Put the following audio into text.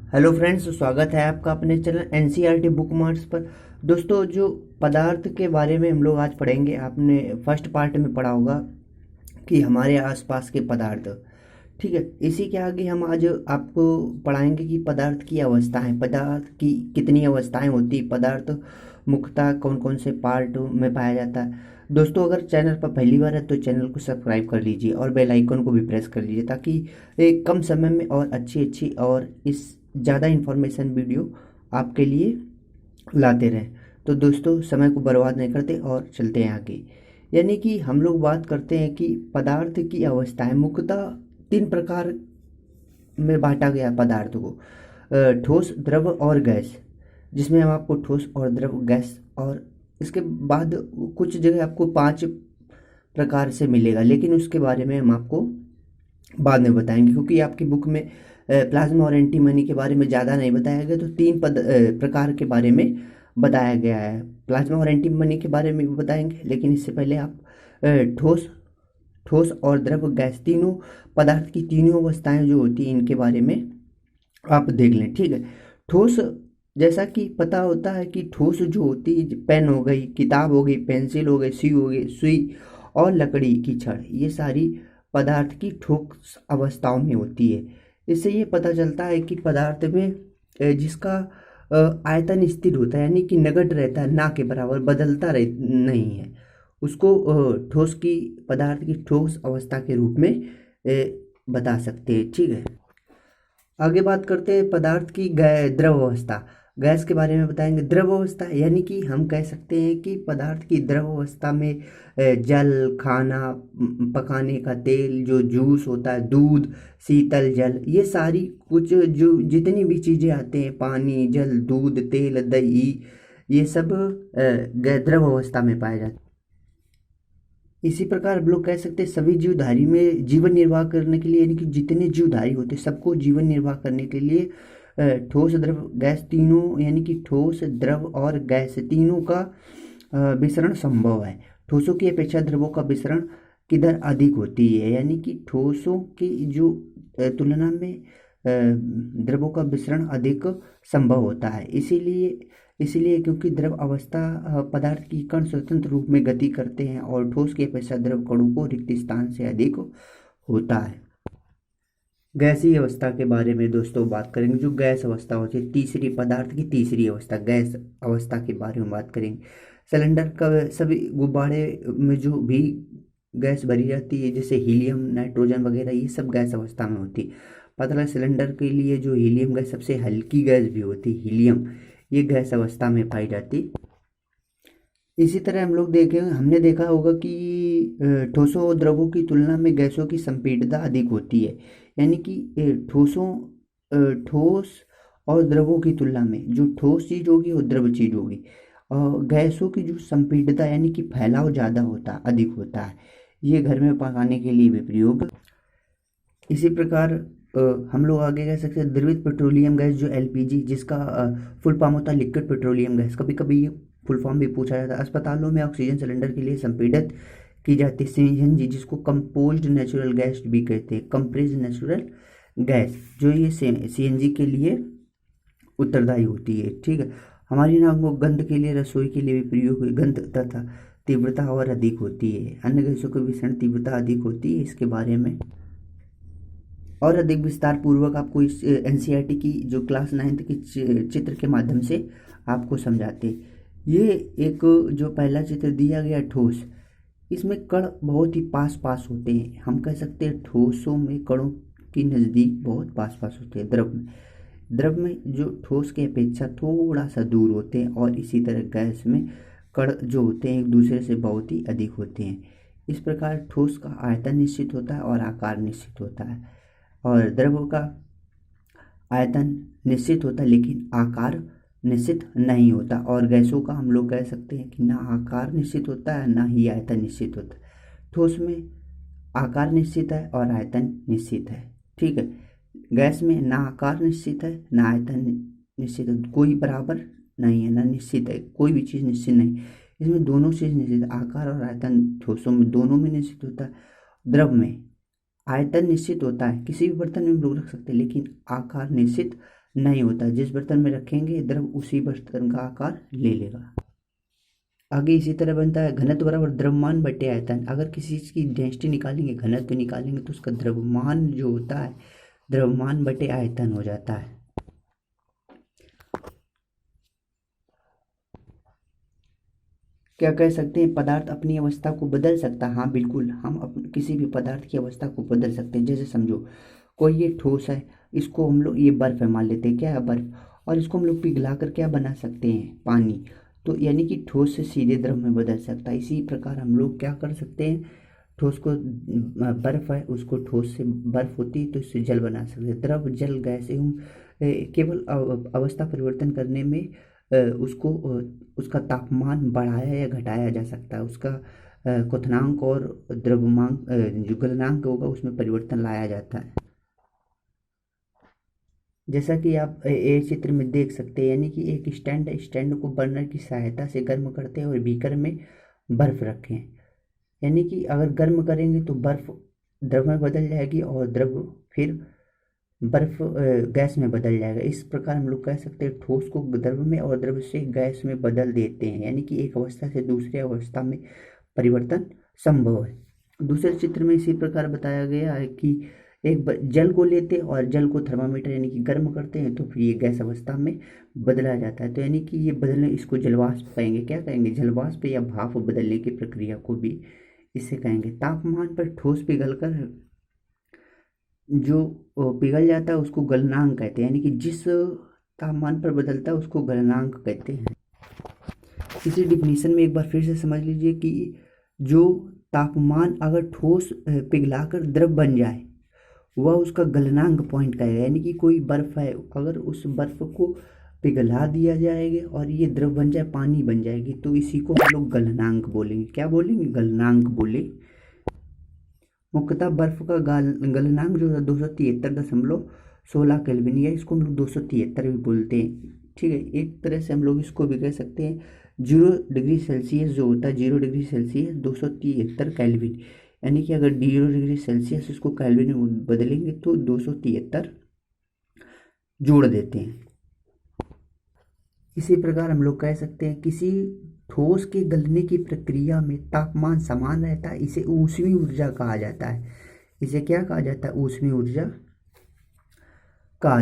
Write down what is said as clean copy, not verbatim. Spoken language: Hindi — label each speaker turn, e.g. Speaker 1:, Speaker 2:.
Speaker 1: हेलो फ्रेंड्स, स्वागत है आपका अपने चैनल एनसीईआरटी बुक मार्ट्स पर। दोस्तों, जो पदार्थ के बारे में हम लोग आज पढ़ेंगे, आपने फर्स्ट पार्ट में पढ़ा होगा कि हमारे आसपास के पदार्थ। ठीक है, इसी के आगे हम आज आपको पढ़ाएंगे कि पदार्थ की अवस्थाएं, पदार्थ की कितनी अवस्थाएं होती, पदार्थ मुख्यतः कौन कौन से पार्ट में पाया जाता है। दोस्तों, अगर चैनल पर पहली बार है तो चैनल को सब्सक्राइब कर लीजिए और बेल आइकन को भी प्रेस कर लीजिए, ताकि एक कम समय में और अच्छी अच्छी और इस ज़्यादा इन्फॉर्मेशन वीडियो आपके लिए लाते रहें। तो दोस्तों, समय को बर्बाद नहीं करते और चलते हैं आगे। यानी कि हम लोग बात करते हैं कि पदार्थ की अवस्थाएं मुख्यतः तीन प्रकार में बांटा गया पदार्थ को, ठोस, द्रव और गैस। जिसमें हम आपको ठोस और द्रव, गैस, और इसके बाद कुछ जगह आपको पांच प्रकार से मिलेगा, लेकिन उसके बारे में हम आपको बाद में बताएंगे, क्योंकि आपकी बुक में प्लाज्मा और एंटीमनी के बारे में ज़्यादा नहीं बताया गया। तो तीन प्रकार के बारे में बताया गया है। प्लाज्मा और एंटीमनी के बारे में भी बताएंगे, लेकिन इससे पहले आप ठोस ठोस और द्रव, गैस, तीनों पदार्थ की तीनों अवस्थाएं जो होती हैं, इनके बारे में आप देख लें। ठीक है, ठोस, जैसा कि पता होता है कि ठोस जो होती है, पेन हो गई, किताब हो गई, पेंसिल हो गई, सुई हो गई, सुई और लकड़ी की छड़, ये सारी पदार्थ की ठोस अवस्थाओं में होती है। इससे ये पता चलता है कि पदार्थ में जिसका आयतन स्थिर होता है, यानी कि नगण्य रहता है, ना के बराबर, बदलता रह नहीं है, उसको ठोस की पदार्थ की ठोस अवस्था के रूप में बता सकते हैं। ठीक है, आगे बात करते हैं पदार्थ की द्रव अवस्था। गैस के बारे में बताएंगे। द्रव अवस्था यानी कि हम कह सकते हैं कि पदार्थ की द्रव अवस्था में जल, खाना, पकाने का तेल, जो जूस होता है, दूध, शीतल जल, ये सारी कुछ जो जितनी भी चीज़ें आते हैं, पानी, जल, दूध, तेल, दही, ये सब द्रव अवस्था में पाए जाते हैं। इसी प्रकार हम लोग कह सकते हैं सभी जीवधारी में जीवन निर्वाह करने के लिए, यानी कि जितने जीवधारी होते हैं सबको जीवन निर्वाह करने के लिए ठोस, द्रव, गैस तीनों, यानी कि ठोस, द्रव और गैस तीनों का विसरण संभव है। ठोसों की अपेक्षा द्रवों का विसरण की दर अधिक होती है, यानी कि ठोसों की जो तुलना में द्रवों का विसरण अधिक संभव होता है। इसीलिए इसीलिए क्योंकि द्रव अवस्था पदार्थ की कण स्वतंत्र रूप में गति करते हैं और ठोस की अपेक्षा द्रव कणों को रिक्त स्थान से अधिक होता है। गैसीय अवस्था के बारे में दोस्तों बात करेंगे। जो गैस अवस्था होती है, तीसरी, पदार्थ की तीसरी अवस्था, गैस अवस्था के बारे में बात करेंगे। सिलेंडर का सभी गुब्बारे में जो भी गैस भरी जाती है, जैसे हीलियम, नाइट्रोजन वगैरह, ये सब गैस अवस्था में होती है। पतला सिलेंडर के लिए जो हीलियम गैस सबसे हल्की गैस भी होती है, हीलियम, ये गैस अवस्था में पाई जाती। इसी तरह हमने देखा होगा कि ठोसों और द्रवों की तुलना में गैसों की संपीड़ितता अधिक होती है। यानी कि ठोस और द्रवों की तुलना में जो ठोस चीज़ होगी और द्रव चीज़ होगी, और गैसों की जो संपीड़ितता, यानी कि फैलाव ज़्यादा होता है, अधिक होता है। ये घर में पकाने के लिए भी प्रयोग। इसी प्रकार हम लोग आगे कह सकते हैं द्रवित पेट्रोलियम गैस, जो एलपीजी, जिसका फुल फॉर्म होता है लिक्विड पेट्रोलियम गैस। कभी कभी ये फुल फॉर्म भी पूछा जाता है। अस्पतालों में ऑक्सीजन सिलेंडर के लिए संपीड़ित की जाती है सीएनजी, जिसको कंपोज्ड नेचुरल गैस भी कहते हैं, कंप्रेस्ड नेचुरल गैस, जो ये सीएनजी के लिए उत्तरदायी होती है। ठीक है, हमारी नाक को गंध के लिए, रसोई के लिए भी प्रयोग हुई, गंध तथा तीव्रता और अधिक होती है। अन्य गैसों की विसरण तीव्रता अधिक होती है। इसके बारे में और अधिक विस्तार पूर्वक आपको इस एनसीईआरटी की जो क्लास 9th की चित्र के माध्यम से आपको समझाते हैं। ये एक जो पहला चित्र दिया गया ठोस, इसमें कण बहुत ही पास पास होते हैं। हम कह सकते हैं ठोसों में कणों की नज़दीक बहुत पास पास होते हैं। द्रव में जो ठोस की अपेक्षा थोड़ा सा दूर होते हैं, और इसी तरह गैस में कण जो होते हैं एक दूसरे से बहुत ही अधिक होते हैं। इस प्रकार ठोस का आयतन निश्चित होता है और आकार निश्चित होता है, और द्रव का आयतन निश्चित होता है लेकिन आकार निश्चित नहीं होता। और गैसों का हम लोग कह सकते हैं कि ना आकार निश्चित होता है, ना ही आयतन निश्चित होता है। ठोस में आकार निश्चित है और आयतन निश्चित है। ठीक है, गैस में ना आकार निश्चित है, ना आयतन निश्चित है, कोई बराबर नहीं है, ना निश्चित है, कोई भी चीज़ निश्चित नहीं। इसमें दोनों चीज़ निश्चित है, आकार और आयतन ठोसों में दोनों में निश्चित होता है। द्रव में आयतन निश्चित होता है, किसी भी बर्तन में हम लोग रख सकते हैं, लेकिन आकार निश्चित नहीं होता। जिस बर्तन में रखेंगे द्रव उसी बर्तन का आकार ले लेगा। आगे इसी तरह बनता है घनत्व बराबर द्रव्यमान बटे आयतन। अगर किसी चीज़ की डेंसिटी निकालेंगे, घनत्व निकालेंगे, तो उसका द्रव्यमान जो होता है द्रव्यमान बटे आयतन हो जाता है। क्या कह सकते हैं, पदार्थ अपनी अवस्था को बदल सकता है? हाँ बिल्कुल, हम किसी भी पदार्थ की अवस्था को बदल सकते हैं। जैसे समझो कोई ये ठोस है, इसको हम लोग, ये बर्फ है मान लेते हैं, क्या है बर्फ, और इसको हम लोग पिघला कर क्या बना सकते हैं, पानी। तो यानी कि ठोस से सीधे द्रव में बदल सकता है। इसी प्रकार हम लोग क्या कर सकते हैं, ठोस को, बर्फ है उसको ठोस से, बर्फ होती है तो इससे जल बना सकते हैं। द्रव जल गैस एवं केवल अवस्था परिवर्तन करने में उसको उसका तापमान बढ़ाया या घटाया जा सकता है। उसका क्वथनांक और द्रव्यमांक, जो गलनांक होगा उसमें परिवर्तन लाया जाता है। जैसा कि आप ये चित्र में देख सकते हैं, यानी कि एक स्टैंड है, स्टैंड को बर्नर की सहायता से गर्म करते हैं और बीकर में बर्फ रखें। यानी कि अगर गर्म करेंगे तो बर्फ द्रव में बदल जाएगी और द्रव फिर बर्फ गैस में बदल जाएगा। इस प्रकार हम लोग कह सकते हैं ठोस को द्रव में और द्रव से गैस में बदल देते हैं, यानी कि एक अवस्था से दूसरी अवस्था में परिवर्तन संभव है। दूसरे चित्र में इसी प्रकार बताया गया है कि जल को लेते हैं और जल को थर्मामीटर यानी कि गर्म करते हैं तो फिर ये गैस अवस्था में बदला जाता है। तो यानी कि ये बदलने, इसको जलवाष्प कहेंगे। क्या कहेंगे, जलवाष्प या भाप बदलने की प्रक्रिया को भी इससे कहेंगे। तापमान पर ठोस पिघलकर जो पिघल जाता है उसको गलनांक कहते हैं, यानी कि जिस तापमान पर बदलता है उसको गलनांक कहते हैं। इसी डिफिनीशन में एक बार फिर से समझ लीजिए कि जो तापमान अगर ठोस पिघलाकर द्रव बन जाए वह उसका गलनांक पॉइंट कहेगा। यानी कि कोई बर्फ है, अगर उस बर्फ को पिघला दिया जाएगा और ये द्रव बन जाए, पानी बन जाएगी, तो इसी को हम लोग गलनांक बोलेंगे। क्या बोलेंगे, गलनांक बोले। मुख्यतः बर्फ का गलनांक जो है 273.16 केल्विन, या इसको हम लोग 273 भी बोलते हैं। ठीक है, एक तरह से हम लोग इसको भी कह सकते हैं 0 डिग्री सेल्सियस जो होता है, 0 डिग्री सेल्सियस 273 केल्विन। यानी कि अगर 0 डिग्री सेल्सियस इसको केल्विन में बदलेंगे तो 273 जोड़ देते हैं। इसी प्रकार हम लोग कह सकते हैं किसी ठोस के गलने की प्रक्रिया में तापमान समान रहता है, इसे ऊष्मीय ऊर्जा कहा जाता है। इसे क्या कहा जाता है, ऊष्मीय ऊर्जा